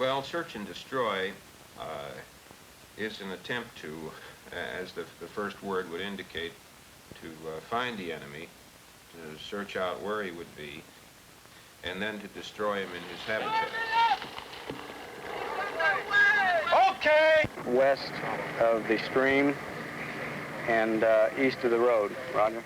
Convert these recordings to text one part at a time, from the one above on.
Well, search and destroy is an attempt to, as the first word would indicate, to find the enemy, to search out where he would be, and then to destroy him in his habitat. Okay! West of the stream and east of the road. Roger.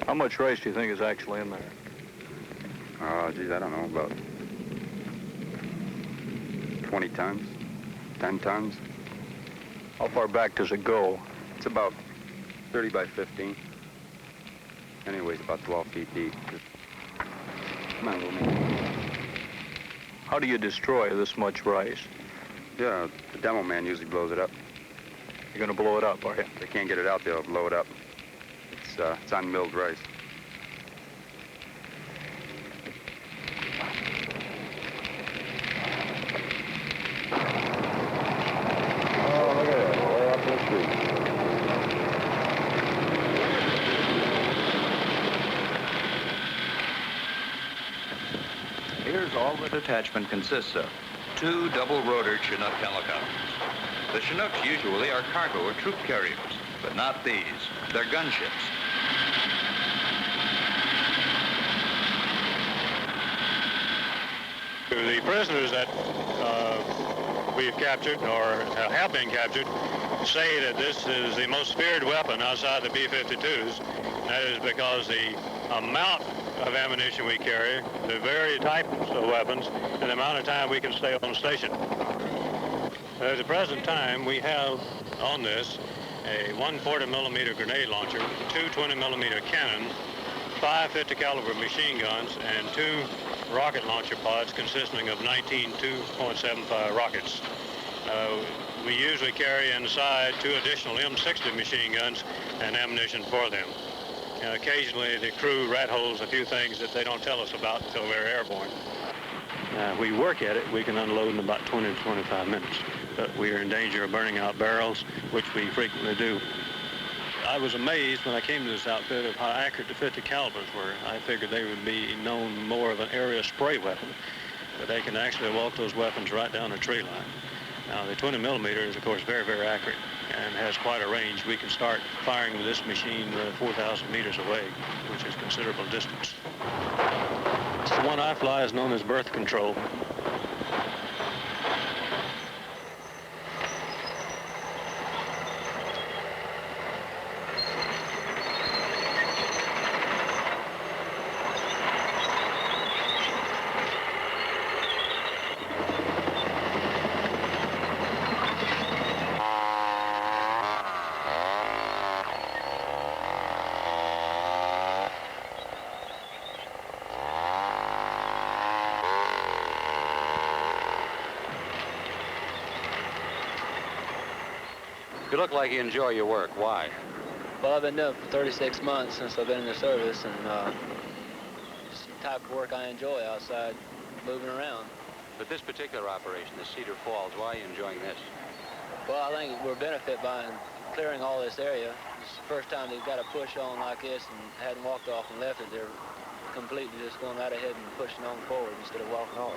How much rice do you think is actually in there? Oh, geez, I don't know, about 20 tons, 10 tons. How far back does it go? It's about 30 by 15. Anyways, about 12 feet deep. Come on, little man. How do you destroy this much rice? Yeah, the demo man usually blows it up. You're going to blow it up, are you? If they can't get it out, they'll blow it up. It's unmilled rice. Oh, look at that, way up the street. Here's all the detachment consists of. 2 double-rotor Chinook helicopters. The Chinooks usually are cargo or troop carriers, but not these. They're gunships. The prisoners that we've captured or have been captured say that this is the most feared weapon outside the B-52s. That is because the amount of ammunition we carry, the very types of weapons, and the amount of time we can stay on station. At the present time, we have on this a 140-millimeter grenade launcher, 2 20-millimeter cannons, 5 50 caliber machine guns, and 2 rocket launcher pods consisting of 19 2.75 rockets. We usually carry inside 2 additional M60 machine guns and ammunition for them. Occasionally the crew rat holes a few things that they don't tell us about until we're airborne. We work at it, we can unload in about 20 to 25 minutes, but we are in danger of burning out barrels, which we frequently do. I was amazed when I came to this outfit of how accurate the 50 calibers were. I figured they would be known more of an area spray weapon, but they can actually walk those weapons right down a tree line. Now, the 20 millimeter is, of course, very, very accurate and has quite a range. We can start firing with this machine 4,000 meters away, which is considerable distance. The one I fly is known as birth control. You look like you enjoy your work. Why? Well, I've been doing it for 36 months since I've been in the service, and it's the type of work I enjoy outside, moving around. But this particular operation, the Cedar Falls, why are you enjoying this? Well, I think we're benefited by clearing all this area. It's the first time they've got a push on like this and hadn't walked off and left it. They're completely just going right ahead and pushing on forward instead of walking off.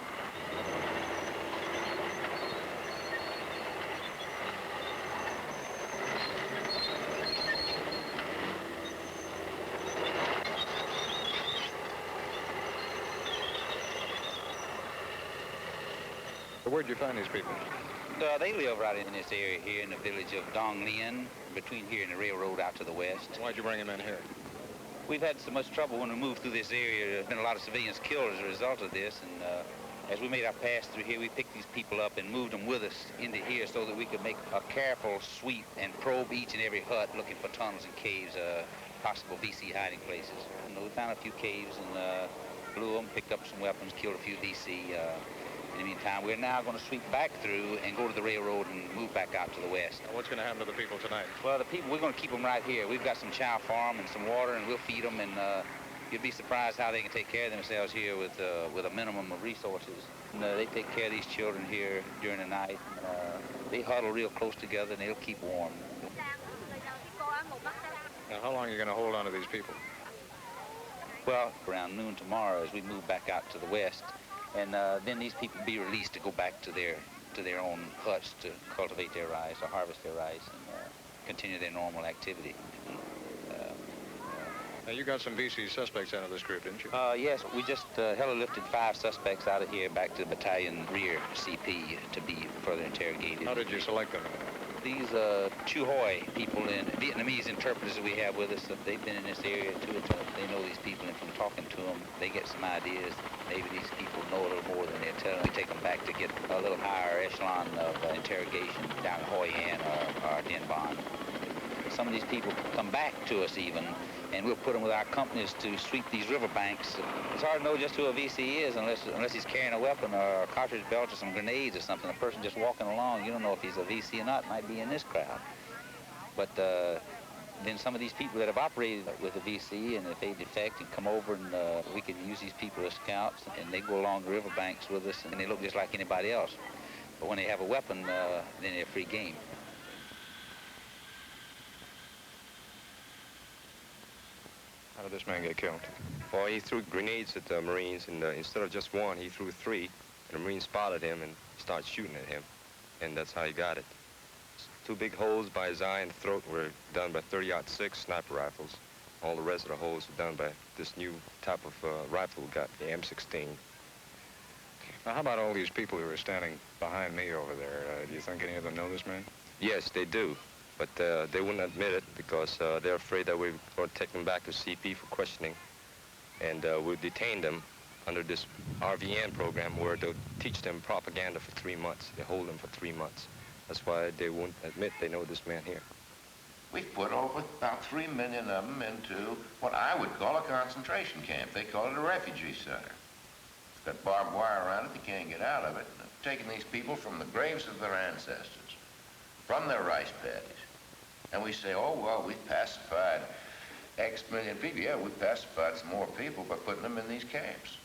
Where'd you find these people? They live right in this area here in the village of Dong Lien, between here and the railroad out to the west. Why'd you bring them in here? We've had so much trouble when we moved through this area. There's been a lot of civilians killed as a result of this, and as we made our pass through here, we picked these people up and moved them with us into here so that we could make a careful sweep and probe each and every hut looking for tunnels and caves. possible VC hiding places. You know, we found a few caves and blew them, picked up some weapons, killed a few VC. In the meantime, we're now going to sweep back through and go to the railroad and move back out to the west. Now, what's going to happen to the people tonight? Well, the people, we're going to keep them right here. We've got some chow farm and some water, and we'll feed them, and you'd be surprised how they can take care of themselves here with a minimum of resources. And, they take care of these children here during the night. They huddle real close together, and they'll keep warm. Now, how long are you going to hold on to these people? Well, around noon tomorrow as we move back out to the west, and then these people be released to go back to their own huts to cultivate their rice or harvest their rice and continue their normal activity. Now, you got some VC suspects out of this group, didn't you? Yes, we just heli-lifted 5 suspects out of here back to the battalion rear CP to be further interrogated. How did you select them? These Chu Hoi people and Vietnamese interpreters that we have with us, they've been in this area too. They know these people, and from talking to them, they get some ideas. Maybe these people know a little more than they're telling. We take them back to get a little higher echelon of interrogation down at Hoi An or Dien Bon. Some of these people come back to us even, and we'll put them with our companies to sweep these riverbanks. It's hard to know just who a VC is unless he's carrying a weapon or a cartridge belt or some grenades or something. A person just walking along, you don't know if he's a VC or not. Might be in this crowd. But then some of these people that have operated with a VC, and if they defect and come over, and we can use these people as scouts, and they go along the riverbanks with us, and they look just like anybody else. But when they have a weapon, then they're free game. How did this man get killed? Well, he threw grenades at the Marines, and instead of just one, he threw 3. And the Marines spotted him and started shooting at him, and that's how he got it. 2 big holes by his eye and throat were done by 30-06 sniper rifles. All the rest of the holes were done by this new type of rifle we got, the M16. Now, how about all these people who are standing behind me over there? Do you think any of them know this man? Yes, they do. But they wouldn't admit it because they're afraid that we're going to take them back to CP for questioning. And we'll detain them under this RVN program where they'll teach them propaganda for 3 months. They hold them for 3 months. That's why they won't admit they know this man here. We've put over about 3 million of them into what I would call a concentration camp. They call it a refugee center. It's got barbed wire around it. They can't get out of it. And taking these people from the graves of their ancestors, from their rice paddies. And we say, oh, well, we've pacified X million people. Yeah, we've pacified some more people by putting them in these camps.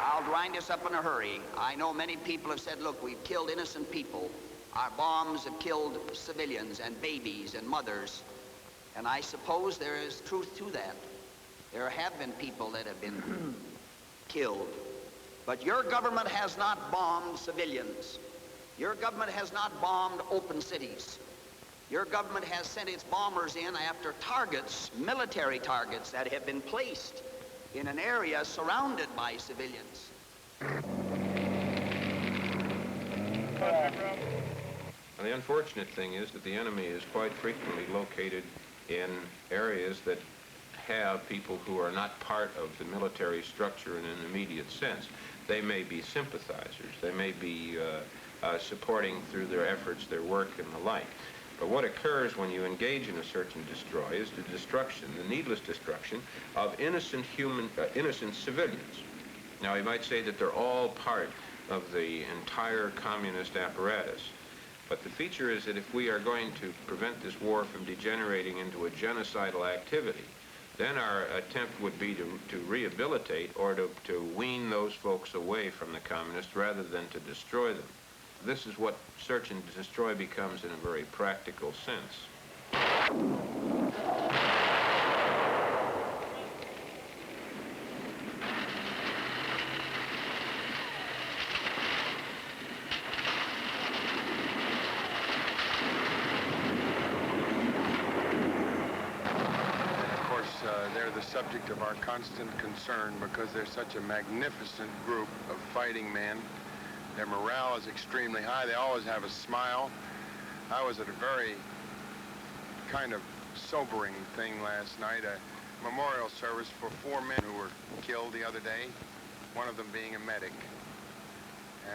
I'll wind this up in a hurry. I know many people have said, look, we've killed innocent people. Our bombs have killed civilians and babies and mothers. And I suppose there is truth to that. There have been people that have been killed. But your government has not bombed civilians. Your government has not bombed open cities. Your government has sent its bombers in after targets, military targets, that have been placed in an area surrounded by civilians. And the unfortunate thing is that the enemy is quite frequently located in areas that have people who are not part of the military structure in an immediate sense. They may be sympathizers. They may be supporting through their efforts, their work, and the like. But what occurs when you engage in a search and destroy is the destruction, the needless destruction of innocent civilians. Now, you might say that they're all part of the entire communist apparatus. But the feature is that if we are going to prevent this war from degenerating into a genocidal activity, then our attempt would be to rehabilitate or to wean those folks away from the communists rather than to destroy them. This is what search and destroy becomes in a very practical sense. They're the subject of our constant concern because they're such a magnificent group of fighting men. Their morale is extremely high. They always have a smile. I was at a very kind of sobering thing last night, a memorial service for 4 men who were killed the other day, one of them being a medic.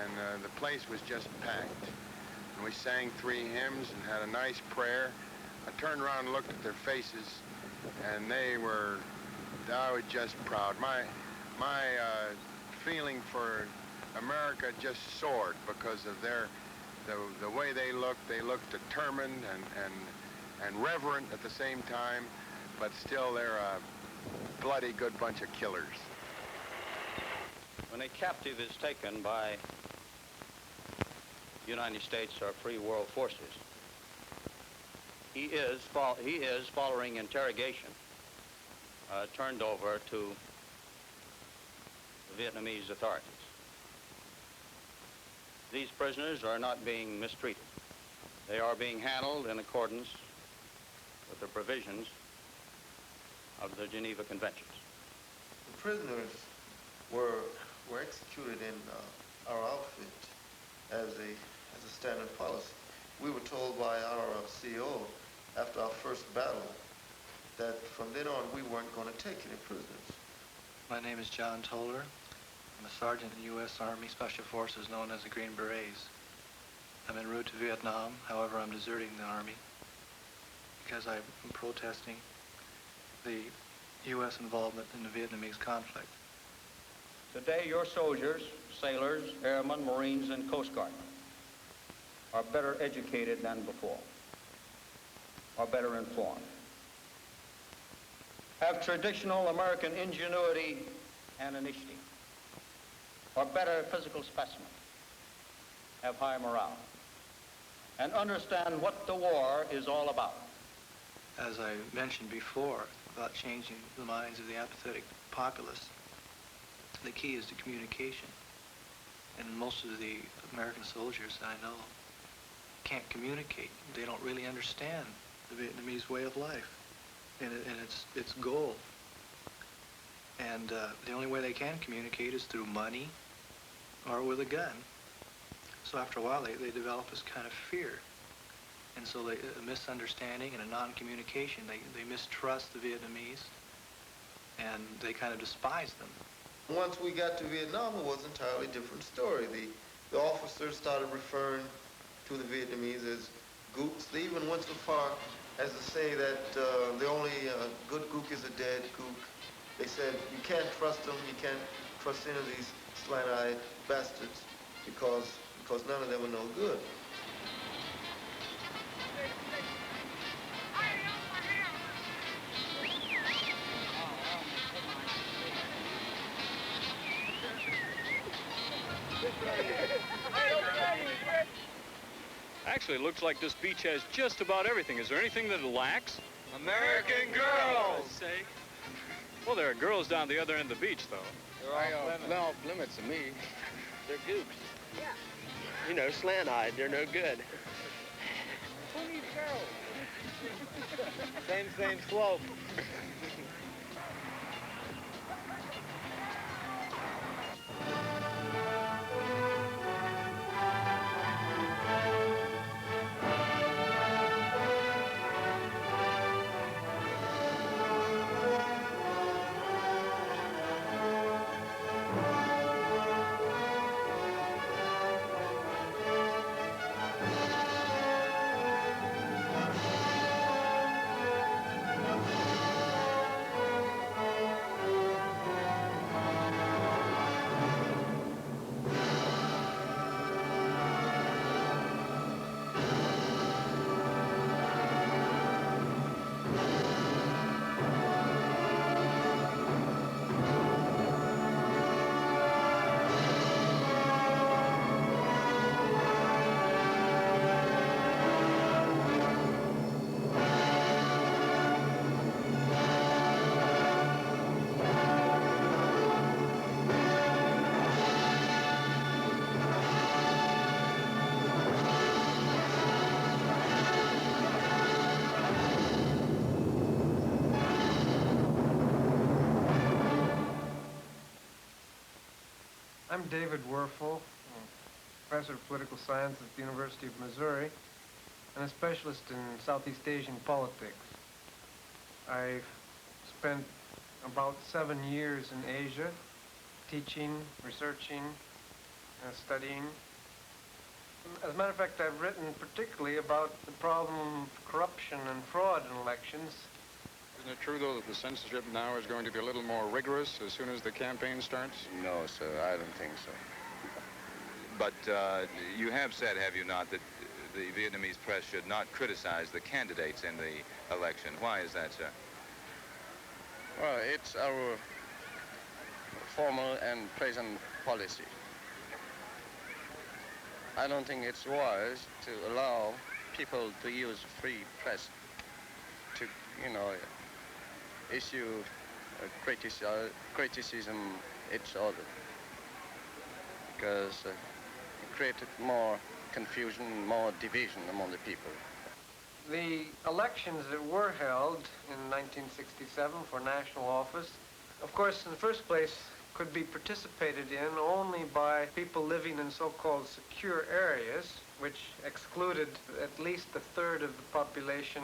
And the place was just packed. And we sang 3 hymns and had a nice prayer. I turned around and looked at their faces, and I was just proud. My feeling for America just soared because of the way they looked. They looked determined and reverent at the same time, but still they're a bloody good bunch of killers. When a captive is taken by United States or free world forces, he is following interrogation, turned over to the Vietnamese authorities. These prisoners are not being mistreated. They are being handled in accordance with the provisions of the Geneva Conventions. The prisoners were executed in our outfit as a standard policy. We were told by our CO after our first battle that from then on we weren't going to take any prisoners. My name is John Toller. I'm a sergeant in the U.S. Army Special Forces known as the Green Berets. I'm en route to Vietnam. However, I'm deserting the Army because I'm protesting the U.S. involvement in the Vietnamese conflict. Today, your soldiers, sailors, airmen, Marines, and Coast Guardmen are better educated than before, are better informed, have traditional American ingenuity and initiative, are better physical specimens, have high morale, and understand what the war is all about. As I mentioned before about changing the minds of the apathetic populace, the key is to communication. And most of the American soldiers I know can't communicate. They don't really understand the Vietnamese way of life and its goal. And the only way they can communicate is through money or with a gun. So after a while, they develop this kind of fear. And so a misunderstanding and a non-communication, they mistrust the Vietnamese and they kind of despise them. Once we got to Vietnam, it was an entirely different story. The officers started referring to the Vietnamese as gooks. They even went so far as to say that the only good gook is a dead gook. They said you can't trust them, you can't trust any of these slant-eyed bastards because none of them are no good. Actually, it looks like this beach has just about everything. Is there anything that it lacks? American girls! Say. Well, there are girls down the other end of the beach, though. They're off limits to me. They're gooks. Yeah. You know, slant-eyed. They're no good. Who needs girls? Same slope. I'm David Werfel, professor of political science at the University of Missouri, and a specialist in Southeast Asian politics. I've spent about 7 years in Asia, teaching, researching, studying. As a matter of fact, I've written particularly about the problem of corruption and fraud in elections, Isn't it true, though, that the censorship now is going to be a little more rigorous as soon as the campaign starts? No, sir, I don't think so. But you have said, have you not, that the Vietnamese press should not criticize the candidates in the election. Why is that, sir? Well, it's our formal and present policy. I don't think it's wise to allow people to use free press to, you know, issue criticism each other, because it created more confusion, more division among the people. The elections that were held in 1967 for national office, of course, in the first place, could be participated in only by people living in so-called secure areas, which excluded at least a third of the population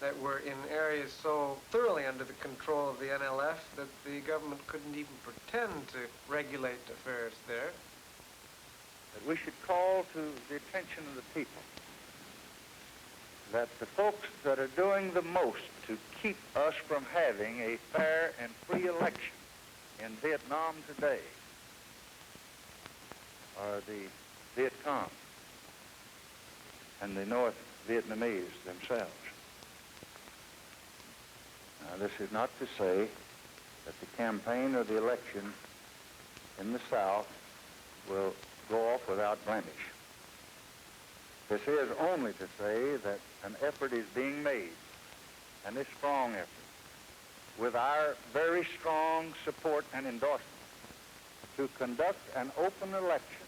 that were in areas so thoroughly under the control of the NLF that the government couldn't even pretend to regulate affairs there. That we should call to the attention of the people that the folks that are doing the most to keep us from having a fair and free election in Vietnam today are the Viet Cong and the North Vietnamese themselves. Now, this is not to say that the campaign or the election in the South will go off without blemish. This is only to say that an effort is being made, and a strong effort, with our very strong support and endorsement, to conduct an open election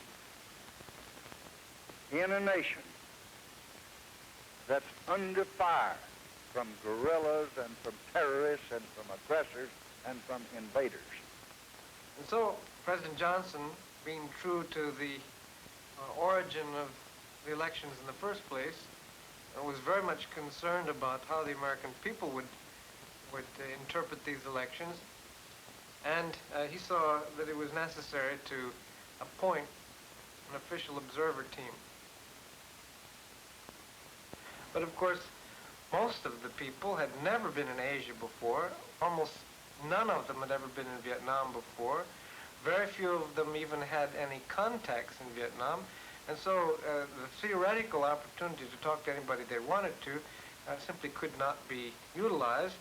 in a nation that's under fire from guerrillas and from terrorists and from aggressors and from invaders. And so President Johnson, being true to the origin of the elections in the first place, was very much concerned about how the American people would interpret these elections, and he saw that it was necessary to appoint an official observer team. But of course, most of the people had never been in Asia before. Almost none of them had ever been in Vietnam before. Very few of them even had any contacts in Vietnam. And so the theoretical opportunity to talk to anybody they wanted to simply could not be utilized.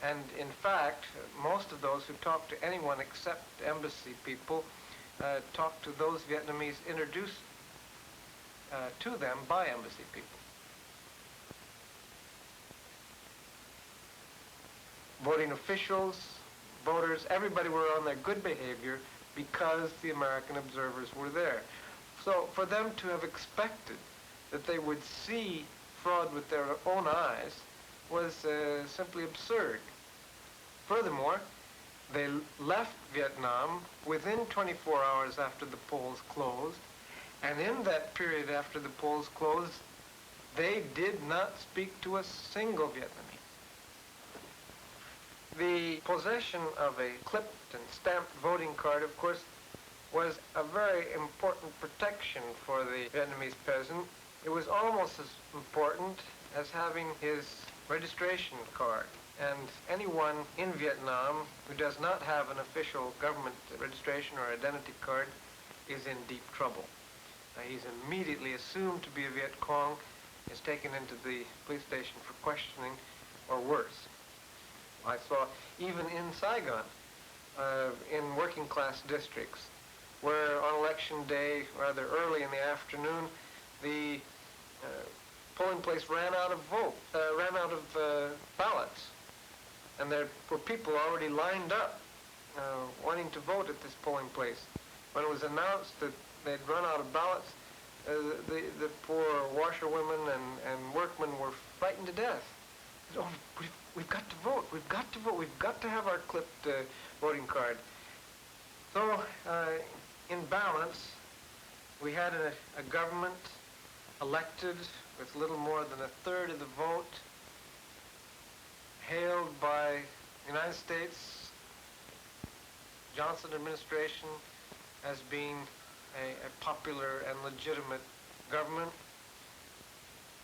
And in fact, most of those who talked to anyone except embassy people talked to those Vietnamese introduced to them by embassy people. Voting officials, voters, everybody were on their good behavior because the American observers were there. So for them to have expected that they would see fraud with their own eyes was simply absurd. Furthermore, they left Vietnam within 24 hours after the polls closed, and in that period after the polls closed, they did not speak to a single Vietnamese. The possession of a clipped and stamped voting card, of course, was a very important protection for the Vietnamese peasant. It was almost as important as having his registration card. And anyone in Vietnam who does not have an official government registration or identity card is in deep trouble. He's immediately assumed to be a Viet Cong, is taken into the police station for questioning, or worse. I saw even in Saigon, in working class districts, where on election day, rather early in the afternoon, the polling place ran out of ballots. And there were people already lined up wanting to vote at this polling place. When it was announced that they'd run out of ballots, the poor washerwomen and workmen were frightened to death. Oh, we've got to vote, we've got to vote, we've got to have our clipped voting card. So, in balance, we had a government elected with little more than a third of the vote, hailed by the United States Johnson administration as being a popular and legitimate government.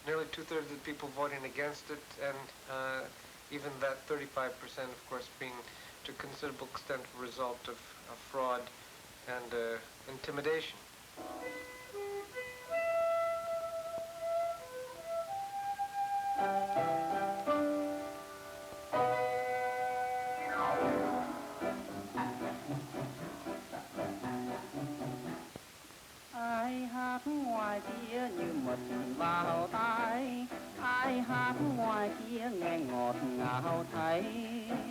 Nearly two-thirds of the people voting against it, and even that 35%, of course, being to a considerable extent a result of fraud and intimidation. Ai hát ngoài kia như mật vào tai, ai hát ngoài kia nghe ngọt ngào thấy.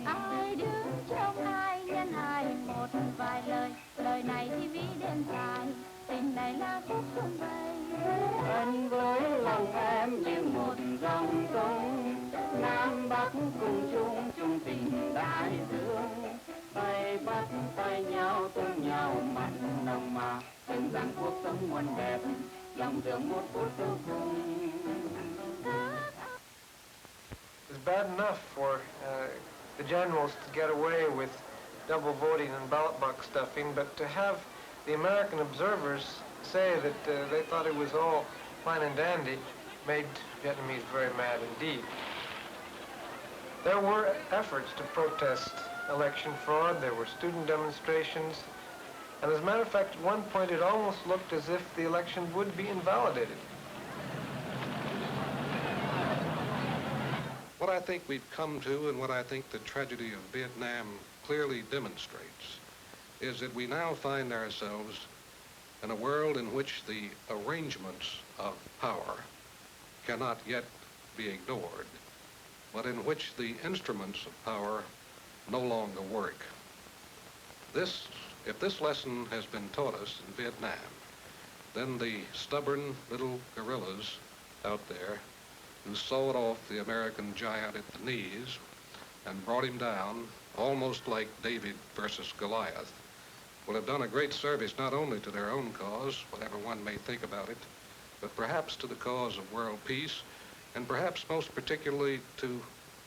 Ai đứng trong ai nhân ai một vài lời, lời này thì ví đêm dài, tình này là khúc không bay. Anh với lòng em như một dòng sông, Nam Bắc cùng chung chung tình đại dương. Tay bắt tay nhau tương nhau mặn nồng mà, tin rằng cuộc sống muôn đẹp, lòng thương một phút cuối cùng. It's bad enough for the generals to get away with double voting and ballot box stuffing, but to have the American observers say that they thought it was all fine and dandy made Vietnamese very mad indeed. There were efforts to protest election fraud, there were student demonstrations, and as a matter of fact, at one point it almost looked as if the election would be invalidated. What I think we've come to, and what I think the tragedy of Vietnam clearly demonstrates, is that we now find ourselves in a world in which the arrangements of power cannot yet be ignored, but in which the instruments of power no longer work. If this lesson has been taught us in Vietnam, then the stubborn little guerrillas out there who sawed off the American giant at the knees and brought him down almost like David versus Goliath will have done a great service not only to their own cause, whatever one may think about it, but perhaps to the cause of world peace, and perhaps most particularly to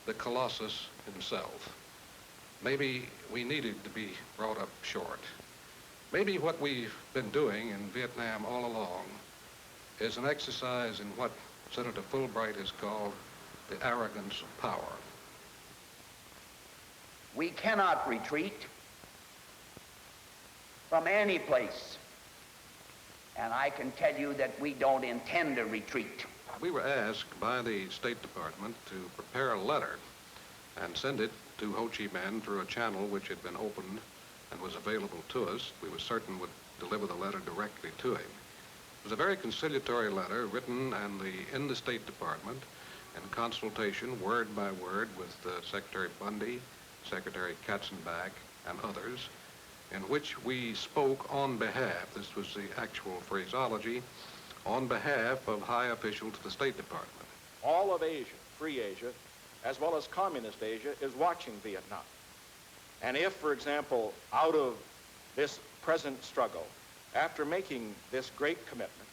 the Colossus himself. Maybe we needed to be brought up short. Maybe what we've been doing in Vietnam all along is an exercise in what Senator Fulbright has called the arrogance of power. We cannot retreat from any place, and I can tell you that we don't intend to retreat. We were asked by the State Department to prepare a letter and send it to Ho Chi Minh through a channel which had been opened and was available to us. We were certain would deliver the letter directly to him. It was a very conciliatory letter written in the State Department in consultation, word by word, with Secretary Bundy, Secretary Katzenbach, and others, in which we spoke on behalf, this was the actual phraseology, on behalf of high officials to the State Department. All of Asia, free Asia, as well as communist Asia, is watching Vietnam. And if, for example, out of this present struggle, after making this great commitment,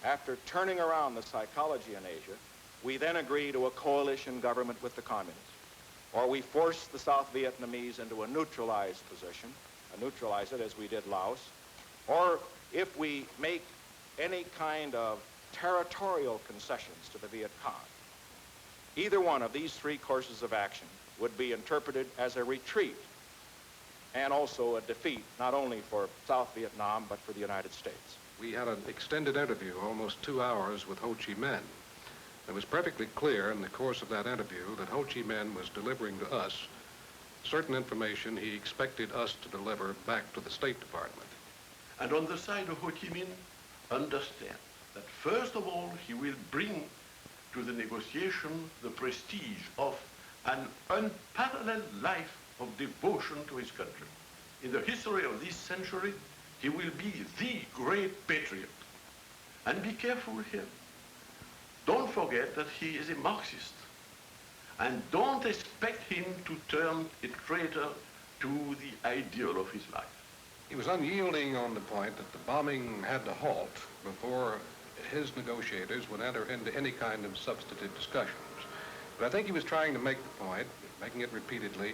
after turning around the psychology in Asia, we then agree to a coalition government with the communists, or we force the South Vietnamese into a neutralized position, neutralize it as we did Laos, or if we make any kind of territorial concessions to the Viet Cong, either one of these three courses of action would be interpreted as a retreat and also a defeat, not only for South Vietnam, but for the United States. We had an extended interview, almost 2 hours, with Ho Chi Minh. It was perfectly clear in the course of that interview that Ho Chi Minh was delivering to us certain information he expected us to deliver back to the State Department. And on the side of Ho Chi Minh, understand that first of all, he will bring to the negotiation the prestige of an unparalleled life of devotion to his country. In the history of this century, he will be the great patriot. And be careful with him. Don't forget that he is a Marxist. And don't expect him to turn a traitor to the ideal of his life. He was unyielding on the point that the bombing had to halt before his negotiators would enter into any kind of substantive discussions. But I think he was trying to make the point, making it repeatedly,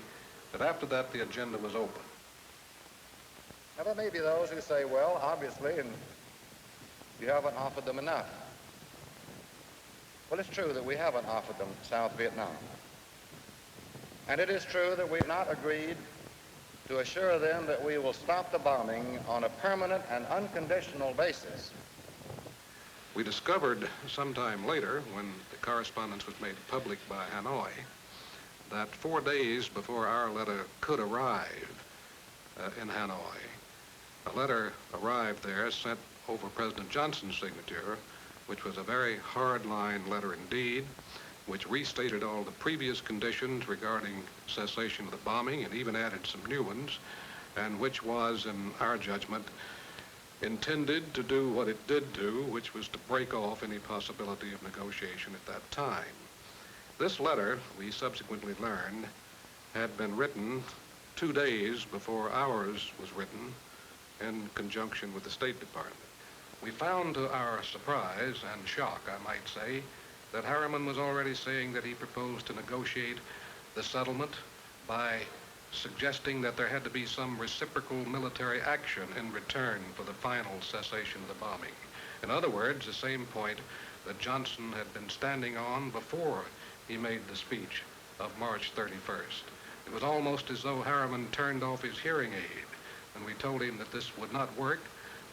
that after that the agenda was open. Now there may be those who say, well, obviously, and you haven't offered them enough. Well, it's true that we haven't offered them South Vietnam. And it is true that we've not agreed to assure them that we will stop the bombing on a permanent and unconditional basis. We discovered sometime later, when the correspondence was made public by Hanoi, that 4 days before our letter could arrive in Hanoi, a letter arrived there sent over President Johnson's signature, which was a very hard-line letter indeed, which restated all the previous conditions regarding cessation of the bombing and even added some new ones, and which was, in our judgment, intended to do what it did do, which was to break off any possibility of negotiation at that time. This letter, we subsequently learned, had been written 2 days before ours was written in conjunction with the State Department. We found, to our surprise and shock, I might say, that Harriman was already saying that he proposed to negotiate the settlement by suggesting that there had to be some reciprocal military action in return for the final cessation of the bombing. In other words, the same point that Johnson had been standing on before he made the speech of March 31st. It was almost as though Harriman turned off his hearing aid when we told him that this would not work.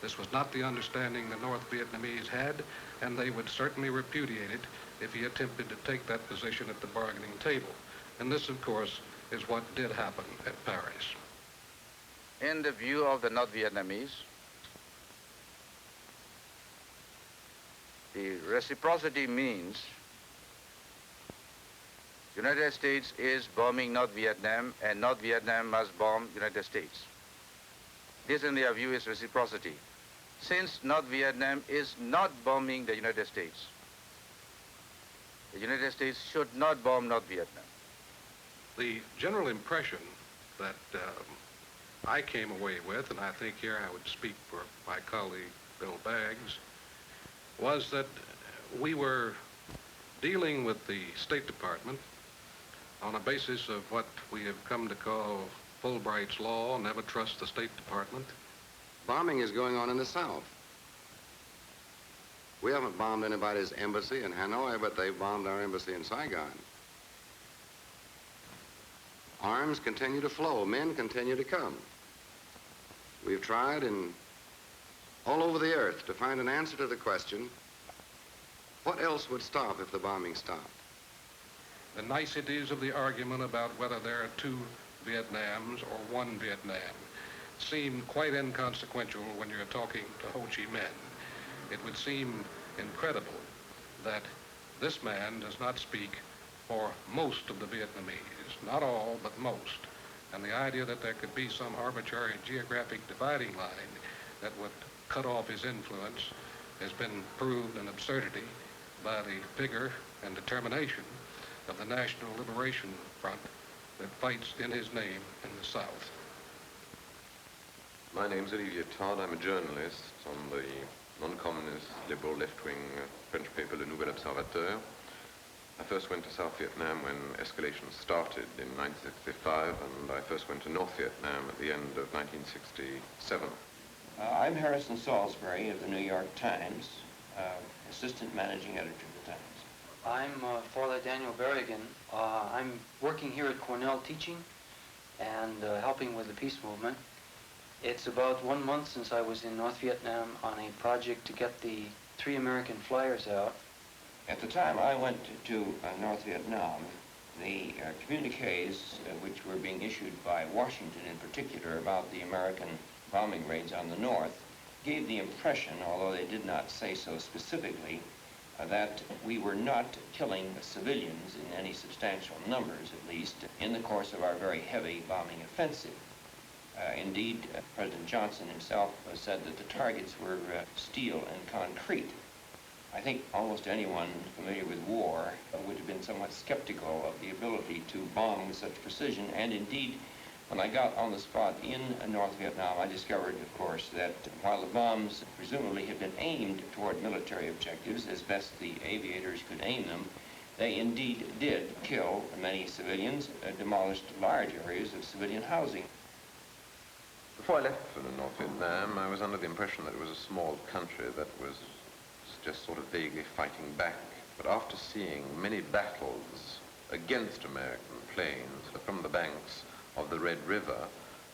This was not the understanding the North Vietnamese had, and they would certainly repudiate it if he attempted to take that position at the bargaining table. And this, of course, is what did happen at Paris. In the view of the North Vietnamese, the reciprocity means United States is bombing North Vietnam and North Vietnam must bomb United States. This, in their view, is reciprocity. Since North Vietnam is not bombing the United States should not bomb North Vietnam. The general impression that I came away with, and I think here I would speak for my colleague Bill Baggs, was that we were dealing with the State Department on a basis of what we have come to call Fulbright's Law, never trust the State Department. Bombing is going on in the South. We haven't bombed anybody's embassy in Hanoi, but they've bombed our embassy in Saigon. Arms continue to flow. Men continue to come. We've tried all over the earth to find an answer to the question, what else would stop if the bombing stopped? The niceties of the argument about whether there are 2 Vietnams or 1 Vietnam seem quite inconsequential when you're talking to Ho Chi Minh. It would seem incredible that this man does not speak for most of the Vietnamese, not all, but most. And the idea that there could be some arbitrary geographic dividing line that would cut off his influence has been proved an absurdity by the vigor and determination of the National Liberation Front that fights in his name in the South. My name's Ilya Todd. I'm a journalist on the non-communist liberal left-wing French paper Le Nouvel Observateur. I first went to South Vietnam when escalation started in 1965, and I first went to North Vietnam at the end of 1967. I'm Harrison Salisbury of the New York Times, assistant managing editor of the Times. I'm Father Daniel Berrigan. I'm working here at Cornell teaching and helping with the peace movement. It's about 1 month since I was in North Vietnam on a project to get the 3 American flyers out. At the time I went to North Vietnam, the communiques which were being issued by Washington in particular about the American bombing raids on the North gave the impression, although they did not say so specifically, that we were not killing civilians in any substantial numbers, at least, in the course of our very heavy bombing offensive. Indeed, President Johnson himself said that the targets were steel and concrete. I think almost anyone familiar with war would have been somewhat skeptical of the ability to bomb with such precision, and indeed, when I got on the spot in North Vietnam, I discovered, of course, that while the bombs presumably had been aimed toward military objectives as best the aviators could aim them, they indeed did kill many civilians, demolished large areas of civilian housing. Before I left for North Vietnam, I was under the impression that it was a small country that was just sort of vaguely fighting back. But after seeing many battles against American planes from the banks of the Red River,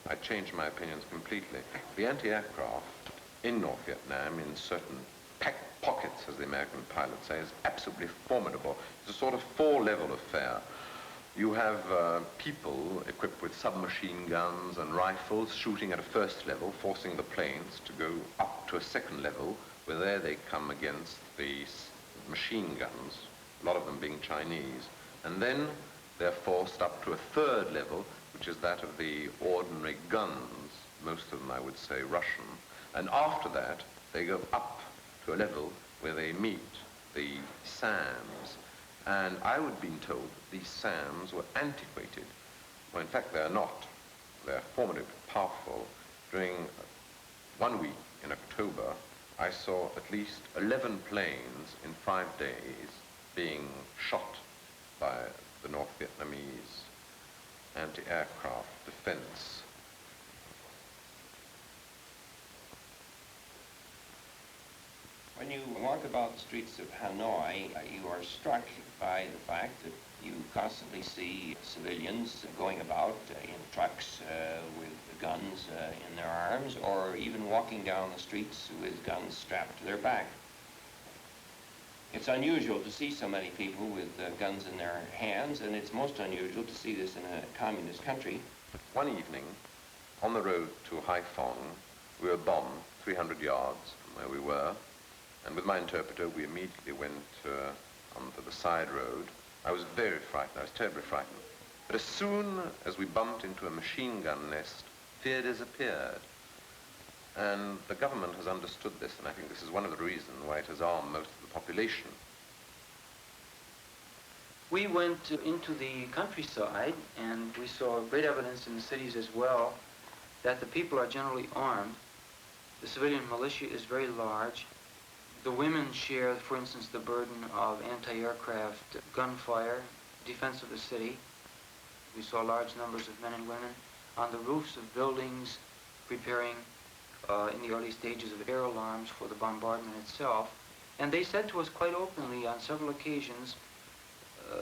I changed my opinions completely. The anti-aircraft in North Vietnam, in certain pockets, as the American pilots say, is absolutely formidable. It's a sort of four-level affair. You have people equipped with submachine guns and rifles shooting at a first level, forcing the planes to go up to a second level, where there they come against the machine guns, a lot of them being Chinese. And then they're forced up to a third level, which is that of the ordinary guns, most of them, I would say, Russian. And after that, they go up to a level where they meet the SAMs. And I would have been told these SAMs were antiquated. Well, in fact, they're not. They're formidably powerful. During 1 week in October, I saw at least 11 planes in 5 days being shot by the North Vietnamese anti-aircraft defense. When you walk about the streets of Hanoi, you are struck by the fact that you constantly see civilians going about in trucks with guns in their arms, or even walking down the streets with guns strapped to their back. It's unusual to see so many people with guns in their hands, and it's most unusual to see this in a communist country. One evening, on the road to Haiphong, we were bombed 300 yards from where we were, and with my interpreter, we immediately went onto the side road. I was very frightened. I was terribly frightened. But as soon as we bumped into a machine gun nest, fear disappeared. And the government has understood this, and I think this is one of the reasons why it has armed most of the population. We went into the countryside, and we saw great evidence in the cities as well that the people are generally armed. The civilian militia is very large. The women share, for instance, the burden of anti-aircraft gunfire, defense of the city. We saw large numbers of men and women on the roofs of buildings preparing in the early stages of air alarms for the bombardment itself. And they said to us quite openly on several occasions,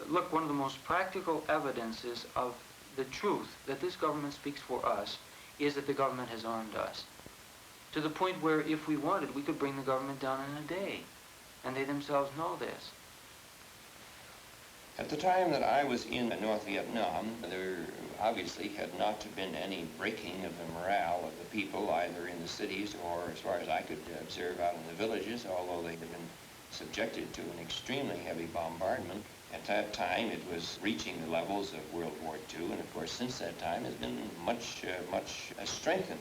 look, one of the most practical evidences of the truth that this government speaks for us is that the government has armed us, to the point where if we wanted, we could bring the government down in a day. And they themselves know this. At the time that I was in North Vietnam, there obviously had not been any breaking of the morale of the people, either in the cities or, as far as I could observe, out in the villages, although they had been subjected to an extremely heavy bombardment. At that time, it was reaching the levels of World War II, and of course, since that time, has been much strengthened.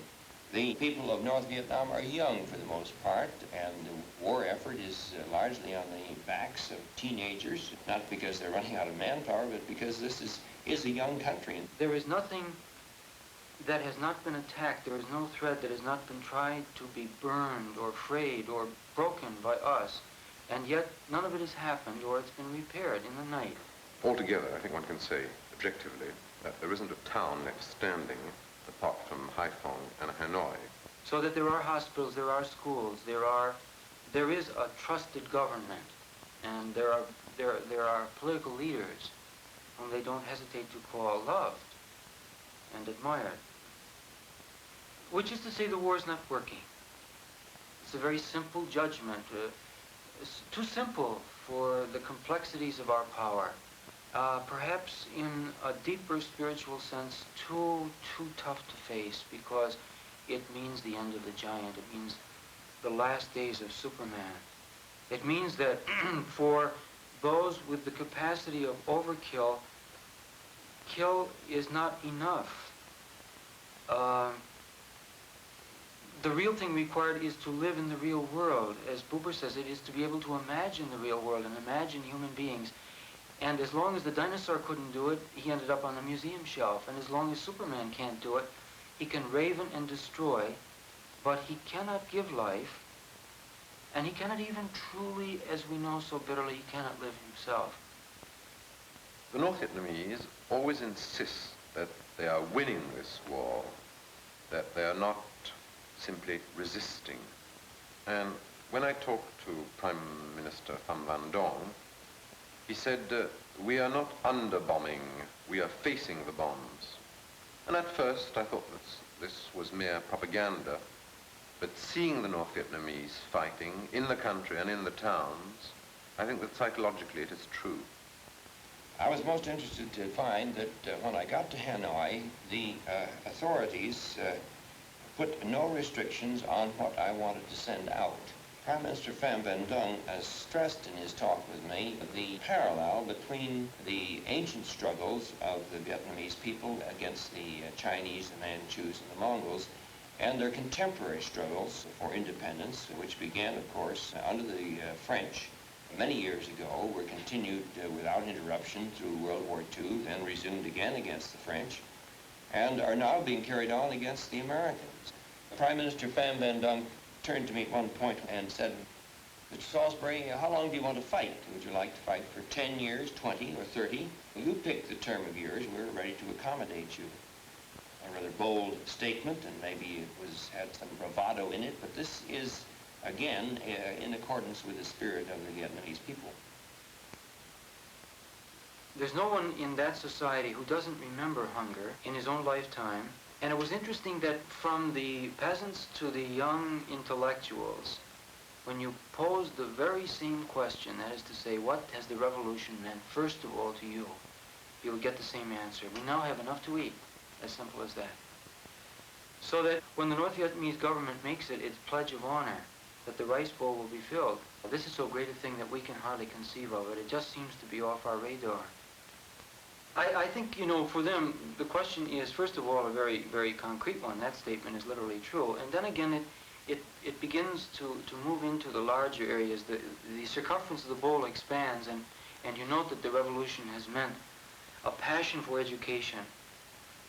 The people of North Vietnam are young for the most part, and the war effort is largely on the backs of teenagers, not because they're running out of manpower, but because this is a young country. There is nothing that has not been attacked. There is no thread that has not been tried to be burned or frayed or broken by us, and yet none of it has happened or it's been repaired in the night. Altogether, I think one can say objectively that there isn't a town left standing apart from Haiphong and Hanoi. So that there are hospitals, there are schools, there is a trusted government, and there are political leaders whom they don't hesitate to call loved and admired. Which is to say the war is not working. It's a very simple judgment. It's too simple for the complexities of our power. Perhaps in a deeper spiritual sense, too tough to face, because it means the end of the giant. It means the last days of Superman. It means that for those with the capacity of overkill, kill is not enough. The real thing required is to live in the real world. As Buber says, it is to be able to imagine the real world and imagine human beings. And as long as the dinosaur couldn't do it, he ended up on the museum shelf. And as long as Superman can't do it, he can raven and destroy, but he cannot give life, and he cannot even truly, as we know so bitterly, he cannot live himself. The North Vietnamese always insist that they are winning this war, that they are not simply resisting. And when I talked to Prime Minister Pham Van Dong, He said, we are not under bombing, we are facing the bombs. And at first I thought that this was mere propaganda, but seeing the North Vietnamese fighting in the country and in the towns, I think that psychologically it is true. I was most interested to find that when I got to Hanoi, the authorities put no restrictions on what I wanted to send out. Prime Minister Pham Van Dong has stressed in his talk with me the parallel between the ancient struggles of the Vietnamese people against the Chinese, the Manchus, and the Mongols, and their contemporary struggles for independence, which began, of course, under the French many years ago, were continued without interruption through World War II, then resumed again against the French, and are now being carried on against the Americans. Prime Minister Pham Van Dong turned to me at one point and said, Mr. Salisbury, how long do you want to fight? Would you like to fight for 10 years, 20, or 30? You pick the term of yours. We're ready to accommodate you. A rather bold statement, and maybe it had some bravado in it, but this is, again, in accordance with the spirit of the Vietnamese people. There's no one in that society who doesn't remember hunger in his own lifetime. And it was interesting that from the peasants to the young intellectuals, when you posed the very same question, that is to say, what has the revolution meant, first of all, to you, you would get the same answer. We now have enough to eat. As simple as that. So that when the North Vietnamese government makes it its pledge of honor that the rice bowl will be filled, this is so great a thing that we can hardly conceive of it. It just seems to be off our radar. I think, you know, for them, the question is, first of all, a very, very concrete one. That statement is literally true. And then again, it begins to move into the larger areas. The circumference of the bowl expands, and you note that the revolution has meant a passion for education,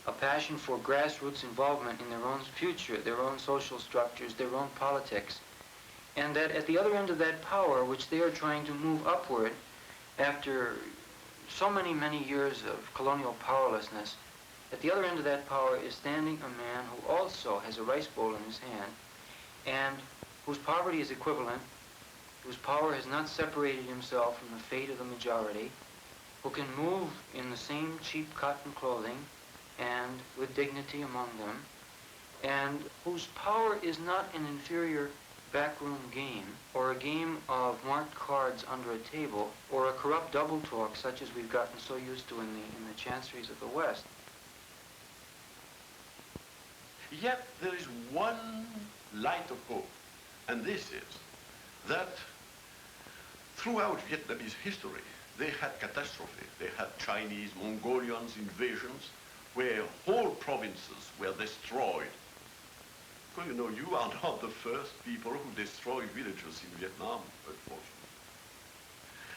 a passion for grassroots involvement in their own future, their own social structures, their own politics. And that at the other end of that power, which they are trying to move upward after so many, many years of colonial powerlessness, at the other end of that power is standing a man who also has a rice bowl in his hand and whose poverty is equivalent, whose power has not separated himself from the fate of the majority, who can move in the same cheap cotton clothing and with dignity among them, and whose power is not an inferior backroom game, or a game of marked cards under a table, or a corrupt double talk such as we've gotten so used to in the chanceries of the West. Yet there is one light of hope, and this is that throughout Vietnamese history, they had catastrophe. They had Chinese, Mongolians invasions, where whole provinces were destroyed. Well, you know, you are not the first people who destroy villages in Vietnam, unfortunately.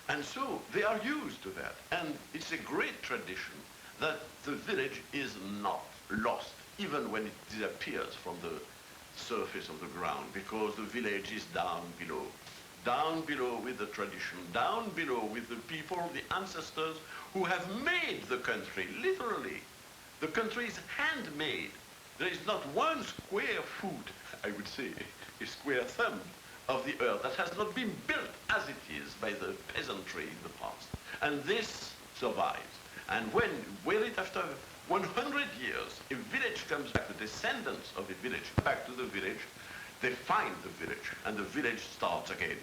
And so they are used to that. And it's a great tradition that the village is not lost, even when it disappears from the surface of the ground, because the village is down below with the tradition, down below with the people, the ancestors who have made the country, literally. The country is handmade. There is not one square foot, I would say, a square thumb of the earth that has not been built as it is by the peasantry in the past. And this survives. And when, after 100 years, a village comes back, the descendants of the village come back to the village, they find the village, and the village starts again.